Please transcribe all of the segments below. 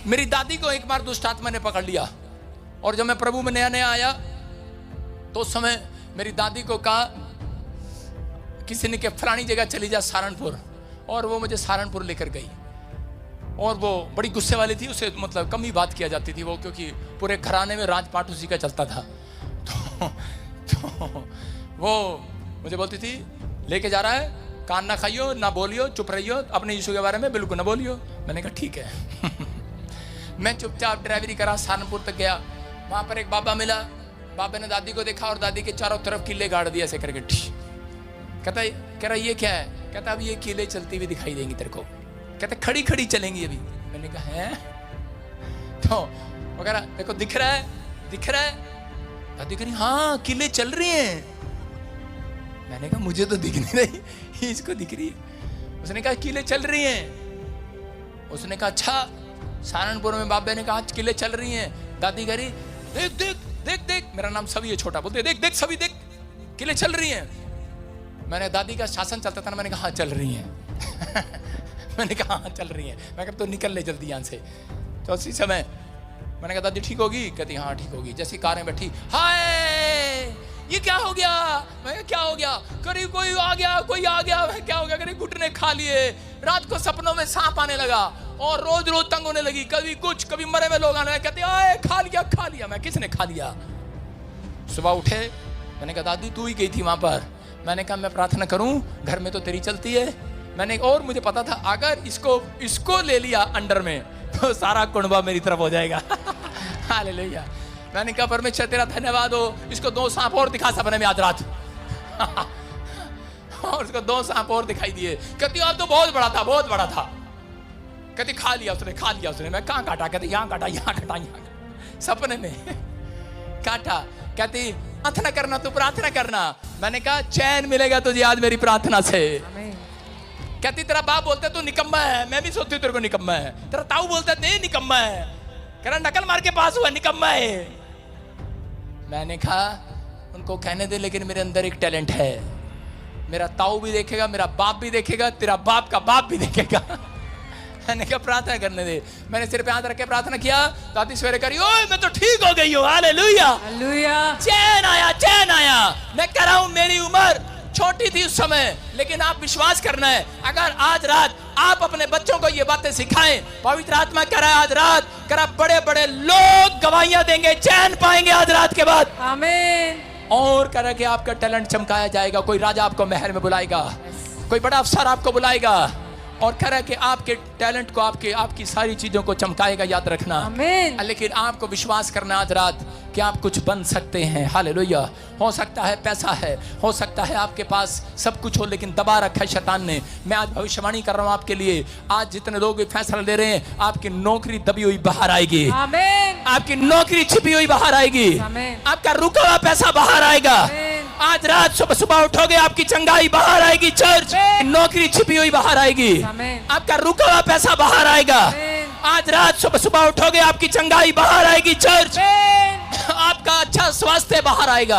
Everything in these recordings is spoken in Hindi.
मेरी दादी को एक बार दुष्ट आत्मा ने पकड़ लिया, और जब मैं प्रभु में नया नया आया तो उस समय मेरी दादी को कहा, किसी ने कहा फलानी जगह चली जा सहारनपुर, और वो मुझे सहारनपुर लेकर गई। और वो बड़ी गुस्से वाली थी, उसे मतलब कम ही बात किया जाती थी वो, क्योंकि पूरे घराने में राजपाट उसी का चलता था। तो वो मुझे बोलती थी लेके जा रहा है, कान ना खाइयो ना बोलियो, चुप रहियो, अपने यीशु के बारे में बिल्कुल ना बोलियो। मैंने कहा ठीक है। मैं चुपचाप ड्राइवरी करा, सहारनपुर तक गया। वहाँ पर एक बाबा मिला, बाबा ने दादी को देखा और दादी के चारों तरफ किले गाड़ दिया ऐसे करके। कहता कह रहा ये क्या है? कहता अब ये किले चलती हुई दिखाई देंगी तेरे को। कहते खड़ी खड़ी चलेंगी अभी। मैंने कहा है? तो वो कह रहा देखो दिख रहा है, दिख रहा है? दादी कह रही हाँ किले चल रही हैं। मैंने कहा मुझे तो दिख नहीं रही, इसको दिख रही है। उसने कहा किले चल रही हैं। उसने कहा अच्छा। सहारनपुर में बाबे ने कहा आज किले चल रही हैं। दादी कह रही देख देख देख देख, मेरा नाम सभी है छोटा, बोलते देख देख सभी देख किले चल रही हैं। मैंने दादी का शासन चलता था ना, मैंने कहा हाँ चल रही हैं। मैंने कहा हाँ चल रही हैं। मैं कहा तो निकल ले जल्दी यहाँ से। तो उसी समय मैंने कहा दादी ठीक होगी? कहती हाँ ठीक होगी। जैसी कार में बैठी, हाय ये क्या हो गया? मैं कहा क्या हो गया? करी कोई आ गया, कोई आ गया। मैं क्या हो गया? करी घुटने खा लिए, रात को सपनों में सांप आने लगा और रोज रोज तंग होने लगी, कभी कुछ कभी मरे में लोग आने लगे। कहते आए खा लिया खा लिया। मैं किसने खा लिया? सुबह उठे, मैंने कहा दादी तू ही गई थी वहां पर। मैंने कहा मैं प्रार्थना करूं, घर में तो तेरी चलती है। मैंने और मुझे पता था अगर इसको ले लिया अंडर में तो सारा कुंडबा मेरी तरफ हो जाएगा। हालेलुया। मैंने कहा परमेश्वर तेरा धन्यवाद हो, इसको 2 सांप और दिखा सपने में आज रात। और उसको 2 सांप और दिखाई दिए। कहती अब तो बहुत बड़ा था, बहुत बड़ा था। कहती खा लिया उसने, खा लिया उसने। मैं कहाँ काटा? कहती यहाँ काटा, यहाँ काटा, यहाँ काटा। सपने में काटा। कहती प्रार्थना करना, तू प्रार्थना करना। मैंने कहा चैन मिलेगा तुझे आज मेरी प्रार्थना से। कहती तेरा बाप बोलता तू निकम्मा है। मैं भी सोचती हूँ तेरे को निकम्मा है। तेरा ताऊ बोलता नहीं निकम्मा है। कह रहा नकल मार के पास हुआ, निकम्मा है। मैंने कहा उनको कहने दे, लेकिन मेरे अंदर एक टैलेंट है। मेरा ताऊ भी देखेगा, मेरा बाप भी देखेगा, तेरा बाप का बाप भी देखेगा। मैंने कहा प्रार्थना करने दे। मैंने सिर पे हाथ रख के प्रार्थना किया। दादी सवेरे करी ओए मैं तो ठीक हो गई हूँ। Hallelujah hallelujah. चैन आया, चैन आया। मैं कह रहा हूँ मेरी उम्र छोटी थी उस समय, लेकिन आप विश्वास करना है अगर आज रात आप अपने बच्चों को ये बातें सिखाएं, पवित्र आत्मा कह रहा है आज रात कह रहा बड़े बड़े लोग गवाहियां देंगे, चैन पाएंगे आज रात के बाद। आमीन। और कह रहा कि आपका टैलेंट चमकाया जाएगा। कोई राजा आपको महल में बुलाएगा, कोई बड़ा अफसर आपको बुलाएगा और कह रहा है कि आपके टैलेंट को आपकी सारी चीजों को चमकाएगा। याद रखना आमीन। लेकिन आपको विश्वास करना आज रात कि आप कुछ बन सकते हैं। हालेलुया। हो सकता है पैसा है, हो सकता है आपके पास सब कुछ हो, लेकिन दबा रखा है शैतान ने। मैं आज भविष्यवाणी कर रहा हूं आपके लिए, आज जितने लोग फैसला ले रहे हैं आपकी नौकरी दबी हुई बाहर आएगी। आमीन। आपकी नौकरी छिपी हुई बाहर आएगी। आमीन। आपका रुका हुआ पैसा बाहर आएगा। आज रात सुबह सुबह उठोगे आपकी चंगाई बाहर आएगी। चर्च नौकरी छिपी हुई बाहर आएगी। आपका रुका हुआ पैसा बाहर आएगा। आज रात सुबह सुबह उठोगे आपकी चंगाई बाहर आएगी। चर्च आपका अच्छा स्वास्थ्य बाहर आएगा।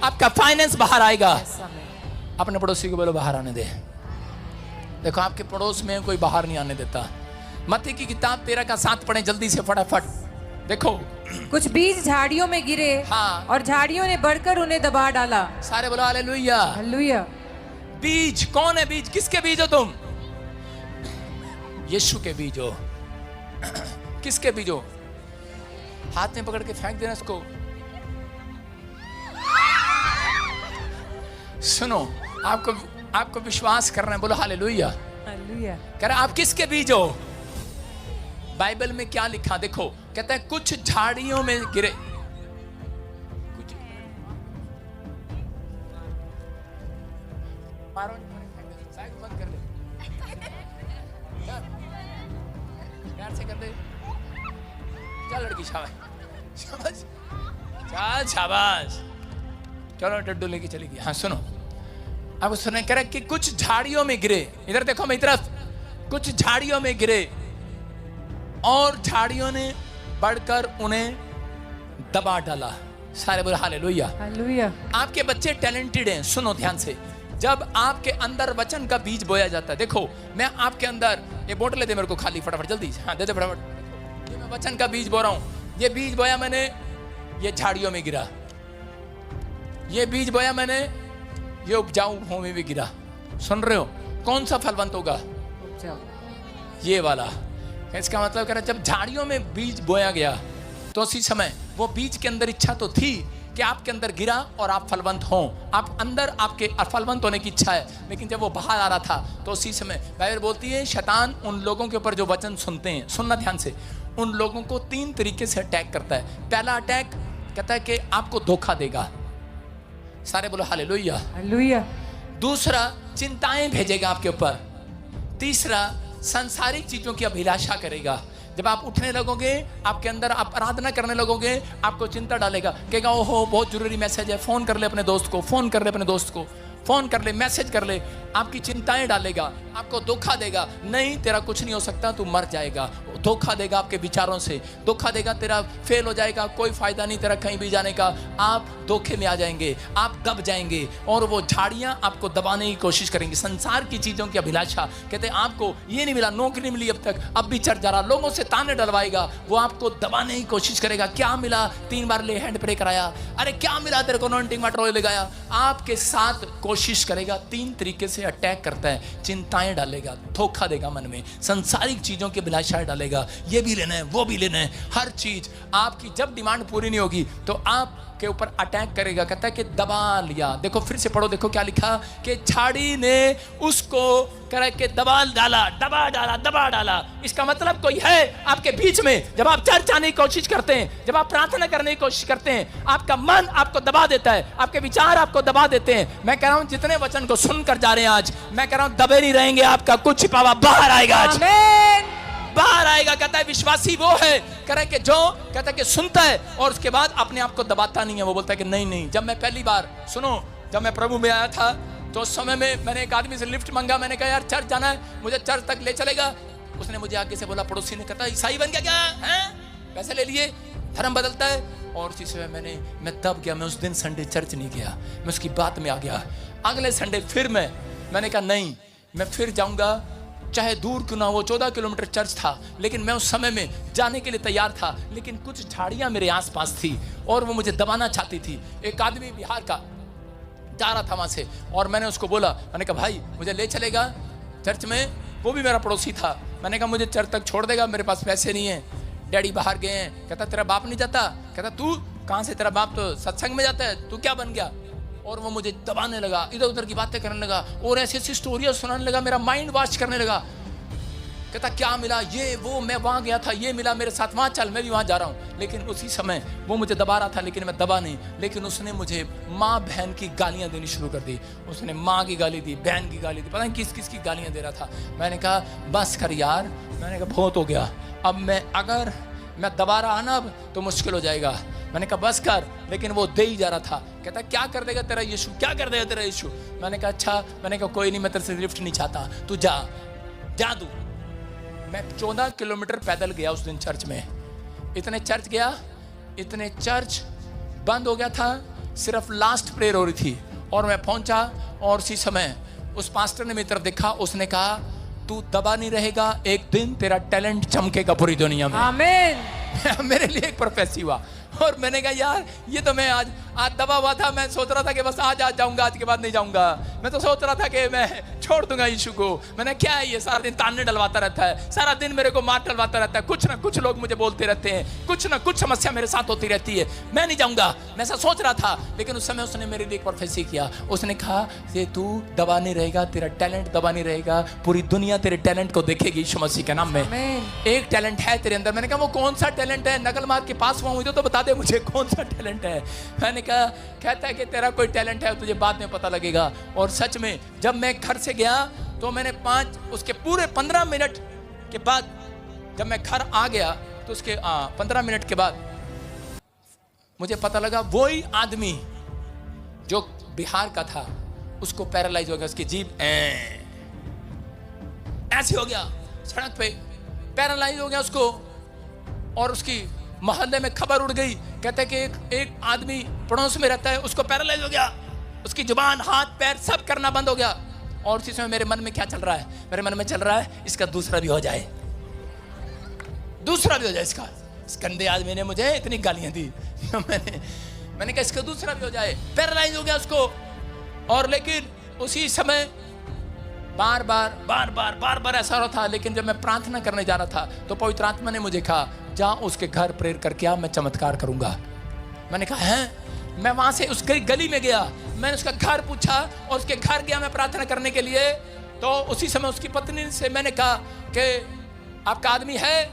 आपका फाइनेंस बाहर आएगा। अपने पड़ोसी को बोलो बाहर आने दे। देखो आपके पड़ोस में कोई बाहर नहीं आने देता। मत्ती की किताब 13 का 7 पढ़े जल्दी से फटाफट। देखो कुछ बीज झाड़ियों में गिरे। हाँ। और झाड़ियों ने बढ़कर उन्हें दबा डाला। सारे बोलो हालेलुया हालेलुया। बीज कौन है? बीज किसके बीज हो तुम? यीशु के बीज हो। किसके बीज हो? हाथ में पकड़ के फेंक देना इसको। सुनो आपको विश्वास करना है। बोलो हालेलुया हालेलुया। कह रहा आप किसके बीज हो? बाइबल में क्या लिखा देखो, कहता है कुछ झाड़ियों में गिरे। कुछ बंद कर ले, प्यार से कर दे। चल लड़की शाबाश शाबाश चल शाबाश। चलो डड्डू लेके चली गई। हाँ सुनो अब उसने कह रहा कि कुछ झाड़ियों में गिरे। इधर देखो मेरी तरफ। कुछ झाड़ियों में गिरे और झाड़ियों ने बढ़कर उन्हें दबा डाला। सारे बोले हालेलुया हालेलुया। आपके बच्चे टैलेंटेड हैं। सुनो ध्यान से, जब आपके अंदर वचन का बीज बोया जाता है। देखो मैं आपके अंदर ये बोतल दे मेरे को खाली फटाफट जल्दी। हाँ दे दे फटाफट। ये मैं वचन का बीज बो रहा हूं। ये बीज बोया मैंने, ये झाड़ियों में गिरा। ये बीज बोया मैंने, ये उपजाऊ भूमि में गिरा। सुन रहे हो? कौन सा फलवंत होगा? ये वाला। इसका मतलब कह रहा जब झाड़ियों में बीज बोया गया तो उसी समय वो बीज के अंदर इच्छा तो थी कि आपके अंदर गिरा और आप फलवंत हों। आप अंदर आपके फलवंत होने की इच्छा है, लेकिन जब वो बाहर आ रहा था तो उसी समय बाइबल बोलती है शैतान उन लोगों के ऊपर जो वचन सुनते हैं, सुनना ध्यान से, उन लोगों को 3 तरीके से अटैक करता है। पहला अटैक कहता है कि आपको धोखा देगा। सारे बोलो हालेलुया। हालेलुया। दूसरा चिंताएं भेजेगा आपके ऊपर। तीसरा सांसारिक चीजों की अभिलाषा करेगा। जब आप उठने लगोगे, आपके अंदर आप आराधना करने लगोगे, आपको चिंता डालेगा, कहेगा ओहो बहुत जरूरी मैसेज है, फोन कर ले अपने दोस्त को, फोन कर ले अपने दोस्त को, फोन कर ले, मैसेज कर ले। आपकी चिंताएं डालेगा, आपको धोखा देगा, नहीं तेरा कुछ नहीं हो सकता, तू मर जाएगा। धोखा देगा आपके विचारों से, धोखा देगा, तेरा फेल हो जाएगा, कोई फायदा नहीं तेरा कहीं भी जाने का। आप धोखे में आ जाएंगे, आप दब जाएंगे और वो झाड़ियां आपको दबाने की कोशिश करेंगी। संसार की चीजों की अभिलाषा, कहते हैं आपको ये नहीं मिला, नौकरी नहीं मिली अब तक, अब भी चढ़ जा रहा, लोगों से ताने डलवाएगा, वो आपको दबाने की कोशिश करेगा। क्या मिला? 3 बार ले हैंड प्रे कराया, अरे क्या मिला तेरे को, अनॉइंटिंग वाटर ऑयल लगाया, आपके साथ कोशिश करेगा। 3 तरीके से अटैक करता है। चिंताएं डालेगा, धोखा देगा मन में, संसारिक चीजों की अभिलाषाएं डालेगा, ये भी लेना है, वो भी लेना है, हर चीज आपकी जब डिमांड पूरी नहीं होगी तो आपके ऊपर अटैक करेगा। कहता है कि दबा लिया। देखो फिर से पढ़ो, देखो क्या लिखा कि झाड़ी ने उसको करके दबा डाला, दबा डाला, दबा डाला। इसका मतलब कोई है आपके बीच में, जब आप चर्च आने की कोशिश करते हैं, जब आप प्रार्थना करने की कोशिश करते हैं, आपका मन आपको दबा देता है, आपके विचार आपको दबा देते हैं। मैं कह रहा हूं जितने वचन को सुनकर जा रहे हैं आज, मैं कह रहा हूं दबे नहीं रहेंगे, आपका कुछ छिपा हुआ बाहर आएगा आज, बाहर आएगा। कहता है विश्वासी वो है, कह रहा है कि जो कहता है कि सुनता है और उसके बाद अपने आप को दबाता नहीं है। वो बोलता है कि नहीं नहीं। जब मैं पहली बार सुनो, जब मैं प्रभु में आया था तो उस समय में मैंने एक आदमी से लिफ्ट मांगा। मैंने कहा यार चर्च जाना है, मुझे चर्च तक ले चलेगा? उसने मुझे आगे से बोला, पड़ोसी ने, कहता ईसाई बन गया क्या है, पैसे ले लिए, धर्म बदलता है। और उसी समय मैं तब गया, मैं उस दिन संडे चर्च नहीं गया, मैं उसकी बात में आ गया। अगले संडे फिर मैंने कहा नहीं, मैं फिर जाऊंगा, चाहे दूर क्यों ना हो। 14 किलोमीटर चर्च था, लेकिन मैं उस समय में जाने के लिए तैयार था, लेकिन कुछ झाड़ियां मेरे आसपास थी और वो मुझे दबाना चाहती थी। एक आदमी बिहार का जा रहा था वहां से, और मैंने उसको बोला, मैंने कहा भाई मुझे ले चलेगा चर्च में? वो भी मेरा पड़ोसी था। मैंने कहा मुझे चर्च तक छोड़ देगा, मेरे पास पैसे नहीं है, डैडी बाहर गए हैं। कहता तेरा बाप नहीं जाता? कहता तू कहाँ से, तेरा बाप तो सत्संग में जाता है, तू क्या बन गया? और वो मुझे दबाने लगा, इधर उधर की बातें करने लगा और ऐसी ऐसी स्टोरियां सुनाने लगा, मेरा माइंड वॉश करने लगा। कहता क्या मिला, ये वो, मैं वहां गया था, ये मिला मेरे साथ, वहां चल, मैं भी वहां जा रहा हूं। लेकिन उसी समय वो मुझे दबा रहा था, लेकिन मैं दबा नहीं। लेकिन उसने मुझे माँ बहन की गालियां देनी शुरू कर दी। उसने माँ की गाली दी, बहन की गाली दी, पता नहीं किस किस की गालियां दे रहा था। मैंने कहा बस कर यार, मैंने कहा बहुत हो गया, अब अगर मैं दबा रहा ना अब तो मुश्किल हो जाएगा। मैंने कहा बस कर, लेकिन वो दे ही जा रहा था। कहता क्या कर देगा तेरा यीशु, क्या कर देगा तेरा यीशु? मैंने कहा अच्छा, मैंने कहा कोई नहीं, मैं तेरे से लिफ्ट नहीं चाहता, तू जा तू। मैं 14 किलोमीटर पैदल गया उस दिन चर्च में। इतने चर्च गया, इतने चर्च बंद हो गया था, सिर्फ लास्ट प्रेयर हो रही थी और मैं पहुंचा। और उसी समय उस पास्टर ने मेरी तरफ देखा, उसने कहा तू दबा नहीं रहेगा, एक दिन तेरा टैलेंट चमकेगा पूरी दुनिया में। आमीन। मेरे लिए एक प्रोफेसी हुआ और मैंने कहा यार ये तो मैं आज दबा हुआ था, मैं सोच रहा था कि बस आज जाऊंगा, आज के बाद नहीं जाऊंगा। मैं तो सोच रहा था कि मैं छोड़ दूंगा यीशु को। मैंने क्या है ये सारा दिन ताने डलवाता रहता है, सारा दिन मेरे को मार डलवाता रहता है, कुछ ना कुछ लोग मुझे बोलते रहते हैं, कुछ ना कुछ समस्या मेरे साथ होती रहती है, मैं नहीं जाऊंगा। मैं ऐसा सोच रहा था, लेकिन उस समय उसने मेरे लिए एक प्रोफेसी किया। उसने कहा कि तू दबा नहीं रहेगा, तेरा टैलेंट दबा नहीं रहेगा, पूरी दुनिया तेरे टैलेंट को देखेगी यीशु मसीह के नाम में। एक टैलेंट है तेरे अंदर। मैंने कहा वो कौन सा टैलेंट है? नकल मार के पास हुआ हूं तो बता दे मुझे कौन सा टैलेंट है। मैंने कहा, कहता है कि तेरा कोई टैलेंट है, तुझे बाद में पता लगेगा। और सच में जब मैं घर से गया तो मैंने उसके पूरे 15 मिनट के बाद जब मैं घर आ गया तो उसके 15 मिनट के बाद मुझे पता लगा वही आदमी जो बिहार का था उसको पैरालाइज हो गया, उसकी जीभ ऐसे हो गया, सड़क पे पैरालाइज हो गया उसको। और उसकी मोहल्ले में खबर उड़ गई, कहते हैं कि एक आदमी पड़ोस में रहता है, उसको पैरालाइज हो गया, उसकी जुबान हाथ पैर सब करना बंद हो गया। और उसी समय मेरे मन में क्या चल रहा है? मेरे मन में चल रहा है इसका दूसरा भी हो जाए, दूसरा भी हो जाए इसका। इस गंदे आदमी ने मुझे इतनी गालियां दी मैंने कहा इसका दूसरा भी हो जाए। पैरालाइज हो गया उसको। और लेकिन उसी समय बार बार ऐसा हो रहा था। लेकिन जब मैं प्रार्थना करने जा रहा था तो पवित्र आत्मा ने मुझे कहा जा उसके घर प्रेयर करके आ, मैं चमत्कार करूंगा। मैंने कहा हैं? मैं वहां से उस गली में गया, मैंने उसका घर पूछा और उसके घर गया मैं प्रार्थना करने के लिए। तो उसी समय उसकी पत्नी से मैंने कहा कि आपका आदमी है?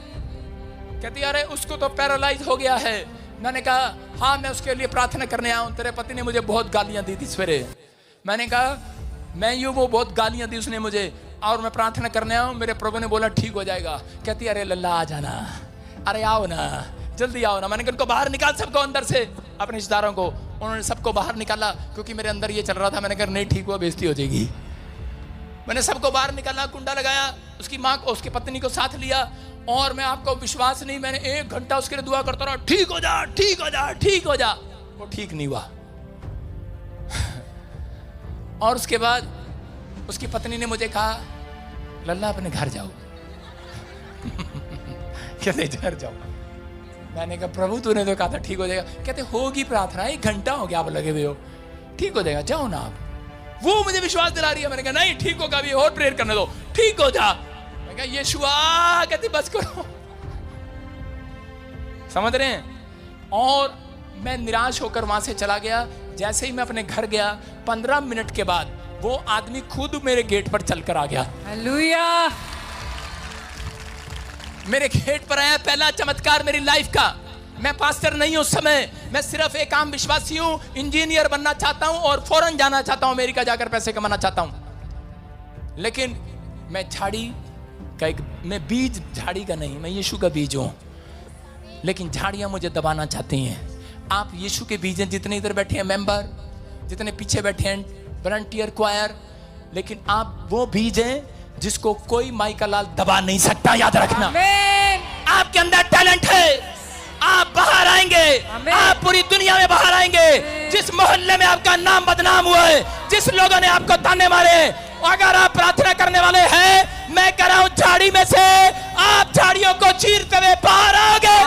कहती अरे उसको तो पैरालाइज हो गया है। मैंने कहा हाँ मैं उसके लिए प्रार्थना करने आया हूँ, तेरे पति ने मुझे बहुत गालियां दी थी सवेरे। मैंने कहा मैं यूँ वो बहुत गालियां दी उसने मुझे और मैं प्रार्थना करने आया हूँ, मेरे प्रभु ने बोला ठीक हो जाएगा। कहती अरे लल्ला आ जाना, अरे आओ ना, जल्दी आओ ना। मैंने कहा उनको बाहर निकाल सबको अंदर से, अपने रिश्तेदारों को। उन्होंने सबको बाहर निकाला क्योंकि मेरे अंदर ये चल रहा था। मैंने कहा नहीं ठीक हुआ, बेइज्जती हो जाएगी। मैंने सबको बाहर निकाला, कुंडा लगाया, उसकी माँ को उसकी पत्नी को साथ लिया और मैं आपको विश्वास नहीं, मैंने 1 घंटा उसके लिए दुआ करता रहा, ठीक हो जा ठीक हो जा ठीक हो जा। वो ठीक नहीं हुआ। और उसके बाद उसकी पत्नी ने मुझे कहा लल्ला अपने घर जाओ कहते घर जाओ। मैंने कहा प्रभु तूने तो कहा था ठीक हो जाएगा। कहते होगी प्रार्थना, 1 घंटा हो गया आप लगे हुए हो, ठीक हो जाएगा, जाओ ना आप। वो मुझे विश्वास दिला रही है। मैंने कहा नहीं ठीक होगा, अभी और प्रेयर करने दो, ठीक हो जा। मैंने कहा यीशुआ, कहती बस करो। समझ रहे हैं? और मैं निराश होकर वहां से चला गया। जैसे ही मैं अपने घर गया 15 मिनट के बाद वो आदमी खुद मेरे गेट पर चलकर आ गया। हालेलुया। मेरे गेट पर आया, पहला चमत्कार मेरी लाइफ का। मैं पास्टर नहीं हूं उस समय, मैं सिर्फ एक आम विश्वासी हूं, इंजीनियर बनना चाहता हूं और फौरन जाना चाहता हूं, अमेरिका जाकर पैसे कमाना चाहता हूं। लेकिन मैं झाड़ी का मैं बीज झाड़ी का नहीं, मैं यीशु का बीज हूं। लेकिन झाड़ियां मुझे दबाना चाहती हैं। आप यीशु के बीज हैं, जितने इधर बैठे हैं मेंबर, जितने पीछे बैठे हैं वॉलंटियर क्वायर, लेकिन आप वो बीज हैं जिसको कोई माई का लाल दबा नहीं सकता। याद रखना, आपके अंदर टैलेंट है, आप बाहर आएंगे, आप पूरी दुनिया में बाहर आएंगे। जिस मोहल्ले में आपका नाम बदनाम हुआ है, जिस लोगों ने आपको ताने मारे, अगर आप प्रार्थना करने वाले हैं, मैं कह रहा हूं झाड़ी में से आप झाड़ियों को चीरते हुए बाहर आओगे।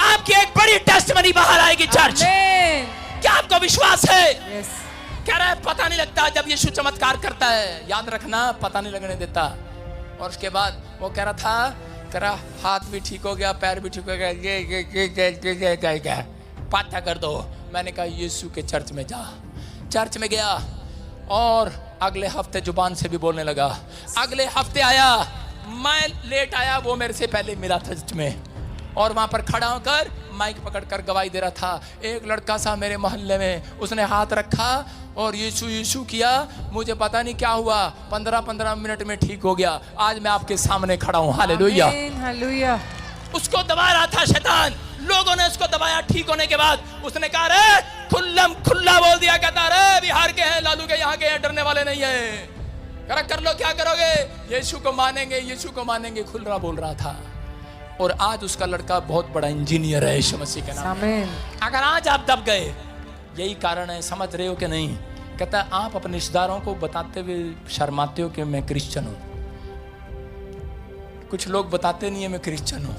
आपकी एक बड़ी टेस्टमनी बाहर आएगी चर्च। क्या आपको विश्वास है? कह रहा है पता नहीं लगता जब यीशु चमत्कार करता है। याद रखना, पता नहीं लगने देता। और उसके बाद वो कह रहा था, कह रहा हाथ भी ठीक हो गया, पैर भी ठीक हो गया, ये पाथा कर दो। मैंने कहा यीशु के चर्च में जा। चर्च में गया और अगले हफ्ते जुबान से भी बोलने लगा। अगले हफ्ते आया, मैं लेट आया, वो मेरे से पहले मिला था चर्च में और वहां पर खड़ा होकर माइक पकड़कर गवाही दे रहा था। एक लड़का सा मेरे मोहल्ले में, उसने हाथ रखा और यीशु यीशु किया। मुझे पता नहीं क्या हुआ, 15-15 मिनट में ठीक हो गया। आज मैं आपके सामने खड़ा हूं। Hallelujah, hallelujah. उसको दबा रहा था शैतान, लोगों ने उसको दबाया। ठीक होने के बाद उसने कहा रे खुल्लम खुल्ला बोल दिया, कहता रे बिहार के हैं, लालू के यहाँ के हैं, डरने वाले नहीं है, कर लो क्या करोगे, यीशु को मानेंगे, यीशु को मानेंगे, खुल्ला बोल रहा था। और आज उसका लड़का बहुत बड़ा इंजीनियर है यीशु मसीह के नाम में। अगर आज आप दब गए, यही कारण है, समझ रहे हो कि नहीं? कहता है आप अपने रिश्तेदारों को बताते हुए शर्माते हो कि मैं क्रिश्चियन हूं। कुछ लोग बताते नहीं है मैं क्रिश्चियन हूं।